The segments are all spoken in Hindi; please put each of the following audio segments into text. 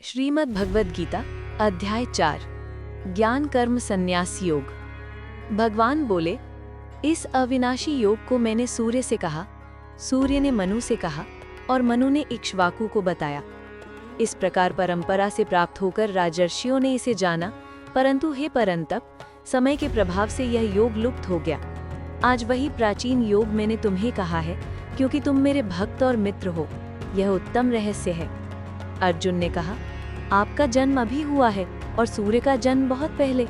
श्रीमद् भगवद गीता अध्याय 4 ज्ञान कर्म संन्यास योग। भगवान बोले, इस अविनाशी योग को मैंने सूर्य से कहा, सूर्य ने मनु से कहा और मनु ने इक्ष्वाकु को बताया। इस प्रकार परंपरा से प्राप्त होकर राजर्षियों ने इसे जाना, परंतु हे परंतप, समय के प्रभाव से यह योग लुप्त हो गया। आज वही प्राचीन योग मैंने तुम्हें कहा है, क्योंकि तुम मेरे भक्त और मित्र हो। यह उत्तम रहस्य है। अर्जुन ने कहा, आपका जन्म अभी हुआ है और सूर्य का जन्म बहुत पहले,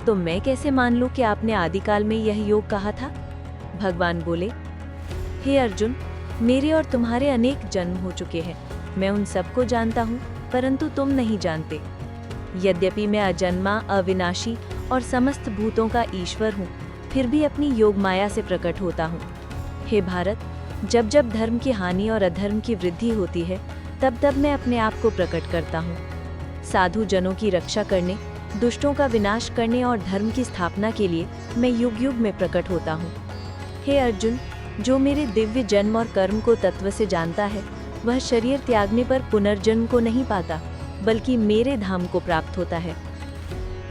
तो मैं कैसे मान लूं कि आपने आदिकाल में यह योग कहा था? भगवान बोले, हे अर्जुन, मेरे और तुम्हारे अनेक जन्म हो चुके हैं। मैं उन सबको जानता हूँ, परंतु तुम नहीं जानते। यद्यपि मैं अजन्मा, अविनाशी और समस्त भूतों का ईश्वर हूँ, फिर भी अपनी योग माया से प्रकट होता हूँ। हे भारत, जब जब धर्म की हानि और अधर्म की वृद्धि होती है, तब तब मैं अपने आप को प्रकट करता हूँ। साधु जनों की रक्षा करने, दुष्टों का विनाश करने और धर्म की स्थापना के लिए मैं युग युग में प्रकट होता हूँ। हे अर्जुन, जो मेरे दिव्य जन्म और कर्म को तत्व से जानता है, वह शरीर त्यागने पर पुनर्जन्म को नहीं पाता, बल्कि मेरे धाम को प्राप्त होता है।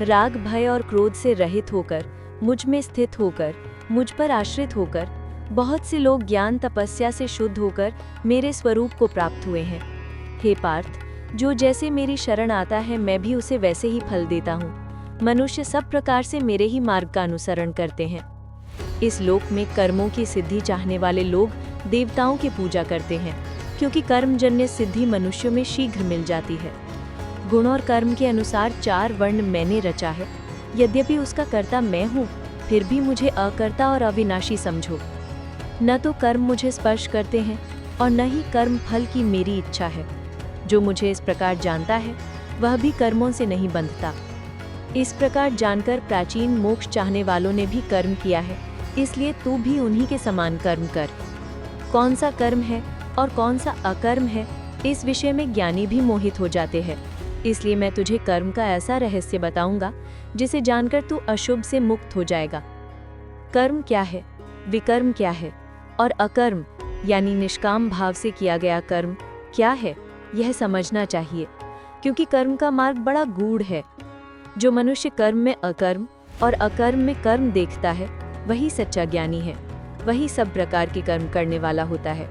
राग, भय और क्रोध से रहित होकर, मुझ में स्थित होकर, मुझ पर आश्रित होकर बहुत से लोग ज्ञान तपस्या से शुद्ध होकर मेरे स्वरूप को प्राप्त हुए हैं। हे पार्थ, जो जैसे मेरी शरण आता है, मैं भी उसे वैसे ही फल देता हूँ। मनुष्य सब प्रकार से मेरे ही मार्ग का अनुसरण करते हैं। इस लोक में कर्मों की सिद्धि चाहने वाले लोग देवताओं की पूजा करते हैं, क्योंकि कर्मजन्य सिद्धि मनुष्यों में शीघ्र मिल जाती है। गुण और कर्म के अनुसार 4 वर्ण मैंने रचा है। यद्यपि उसका कर्ता मैं हूँ, फिर भी मुझे अकर्ता और अविनाशी समझो। न तो कर्म मुझे स्पर्श करते हैं और न ही कर्म फल की मेरी इच्छा है। जो मुझे इस प्रकार जानता है, वह भी कर्मों से नहीं बंधता। इस प्रकार जानकर प्राचीन मोक्ष चाहने वालों ने भी कर्म किया है, इसलिए तू भी उन्हीं के समान कर्म कर। कौन सा कर्म है और कौन सा अकर्म है, इस विषय में ज्ञानी भी मोहित हो जाते हैं। इसलिए मैं तुझे कर्म का ऐसा रहस्य बताऊंगा, जिसे जानकर तू अशुभ से मुक्त हो जाएगा। कर्म क्या है, विकर्म क्या है और अकर्म यानी निष्काम भाव से किया गया कर्म क्या है, यह समझना चाहिए, क्योंकि कर्म का मार्ग बड़ा गूढ़ है। जो मनुष्य कर्म में अकर्म और अकर्म में कर्म देखता है, वही सच्चा ज्ञानी है। वही सब प्रकार के कर्म करने वाला होता है।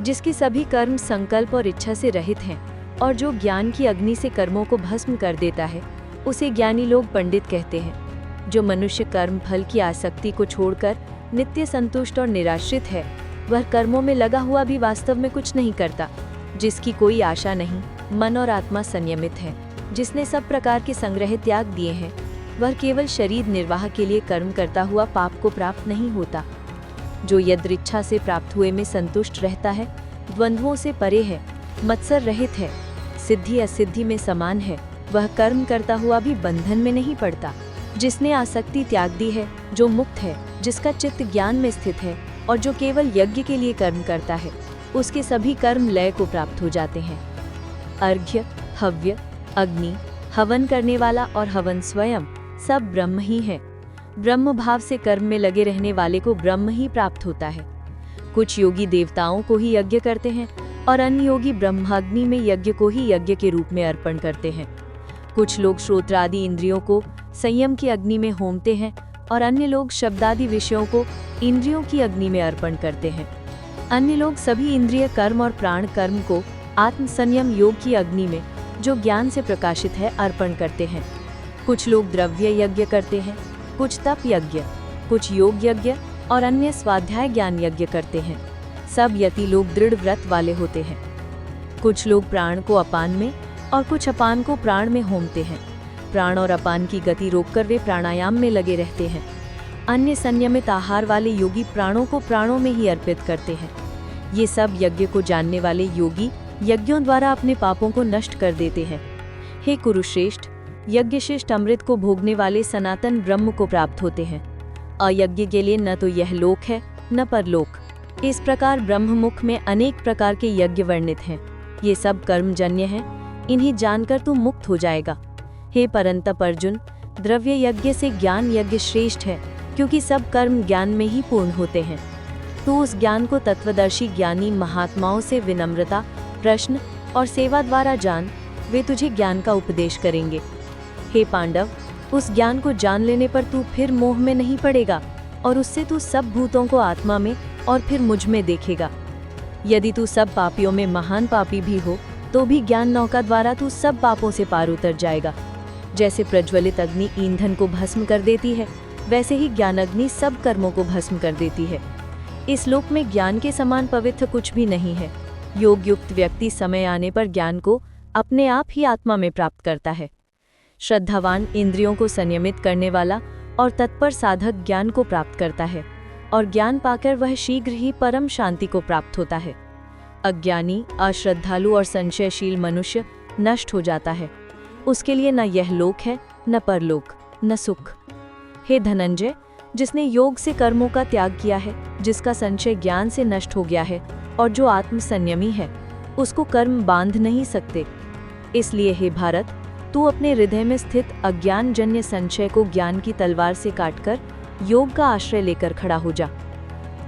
जिसके सभी कर्म संकल्प और इच्छा से रहित हैं और जो ज्ञान की अग्नि से कर्मों को भस्म कर देता है, उसे ज्ञानी लोग पंडित कहते हैं। जो मनुष्य कर्म फल की आसक्ति को छोड़कर नित्य संतुष्ट और निराश्रित है, वह कर्मों में लगा हुआ भी वास्तव में कुछ नहीं करता। जिसकी कोई आशा नहीं, मन और आत्मा संयमित है, जिसने सब प्रकार के संग्रह त्याग दिए हैं, वह केवल शरीर निर्वाह के लिए कर्म करता हुआ पाप को प्राप्त नहीं होता। जो यदृच्छा से प्राप्त हुए में संतुष्ट रहता है, द्वंद्वों से परे है, मत्सर रहित है, सिद्धि असिद्धि में समान है, वह कर्म करता हुआ भी बंधन में नहीं पड़ता। जिसने आसक्ति त्याग दी है, जो मुक्त है, जिसका चित्त ज्ञान में स्थित है और जो केवल यज्ञ के लिए कर्म करता है, उसके सभी कर्म लय को प्राप्त हो जाते हैं। अर्घ्य, हव्य, अग्नि, हवन करने वाला और हवन स्वयं सब ब्रह्म ही है। ब्रह्म भाव से कर्म में लगे रहने वाले को ब्रह्म ही प्राप्त होता है। कुछ योगी देवताओं को ही यज्ञ करते हैं और अन्य योगी ब्रह्माग्नि में यज्ञ को ही यज्ञ के रूप में अर्पण करते हैं। कुछ लोग श्रोत्रादि इंद्रियों को संयम की अग्नि में होमते हैं और अन्य लोग शब्दादि विषयों को इंद्रियों की अग्नि में अर्पण करते हैं। अन्य लोग सभी इंद्रिय कर्म और प्राण कर्म को आत्म संयम योग की अग्नि में, जो ज्ञान से प्रकाशित है, अर्पण करते हैं। कुछ लोग द्रव्य यज्ञ करते हैं, कुछ तप यज्ञ, कुछ योग यज्ञ और अन्य स्वाध्याय ज्ञान यज्ञ करते हैं। सब यति लोग दृढ़ व्रत वाले होते हैं। कुछ लोग प्राण को अपान में और कुछ अपान को प्राण में होमते हैं। प्राण और अपान की गति रोककर वे प्राणायाम में लगे रहते हैं। अन्य संयमित आहार वाले योगी प्राणों को प्राणों में ही अर्पित करते हैं। ये सब यज्ञ को जानने वाले योगी यज्ञों द्वारा अपने पापों को नष्ट कर देते हैं। हे कुरुश्रेष्ठ, यज्ञशिष्ट अमृत को भोगने वाले सनातन ब्रह्म को प्राप्त होते हैं। अयज्ञ के लिए न तो यह लोक है, न परलोक। इस प्रकार ब्रह्ममुख में अनेक प्रकार के यज्ञ वर्णित हैं। ये सब कर्मजन्य हैं, इन्हें जानकर तू मुक्त हो जाएगा। हे परंतप अर्जुन, द्रव्य यज्ञ से ज्ञान यज्ञ श्रेष्ठ है, क्योंकि सब कर्म ज्ञान में ही पूर्ण होते हैं। तू उस ज्ञान को तत्वदर्शी ज्ञानी महात्माओं से विनम्रता, प्रश्न और सेवा द्वारा जान। वे तुझे ज्ञान का उपदेश करेंगे। हे पांडव, उस ज्ञान को जान लेने पर तू फिर मोह में नहीं पड़ेगा और उससे तू सब भूतों को आत्मा में और फिर मुझ में देखेगा। यदि तू सब पापियों में महान पापी भी हो तो भी ज्ञान नौका द्वारा तू सब पापों से पार उतर जाएगा। जैसे प्रज्वलित अग्नि ईंधन को भस्म कर देती है, वैसे ही ज्ञान अग्नि सब कर्मों को भस्म कर देती है। इस लोक में ज्ञान के समान पवित्र कुछ भी नहीं है। योग युक्त व्यक्ति समय आने पर ज्ञान को अपने आप ही आत्मा में प्राप्त करता है। श्रद्धावान इंद्रियों को संयमित करने वाला और तत्पर साधक ज्ञान को प्राप्त करता है और ज्ञान पाकर वह शीघ्र ही परम शांति को प्राप्त होता है। अज्ञानी, अश्रद्धालु और संशयशील मनुष्य नष्ट हो जाता है। उसके लिए न यह लोक है, न परलोक, न सुख। हे धनंजय, जिसने योग से कर्मों का त्याग किया है, जिसका संशय ज्ञान से नष्ट हो गया है और जो आत्म संयमी है, उसको कर्म बांध नहीं सकते। इसलिए हे भारत, तू अपने हृदय में स्थित अज्ञानजन्य संशय को ज्ञान की तलवार से काटकर योग का आश्रय लेकर खड़ा हो जा।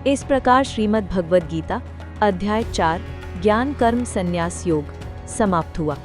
इस प्रकार श्रीमद् भगवद गीता अध्याय 4 ज्ञान कर्म संन्यास योग समाप्त हुआ।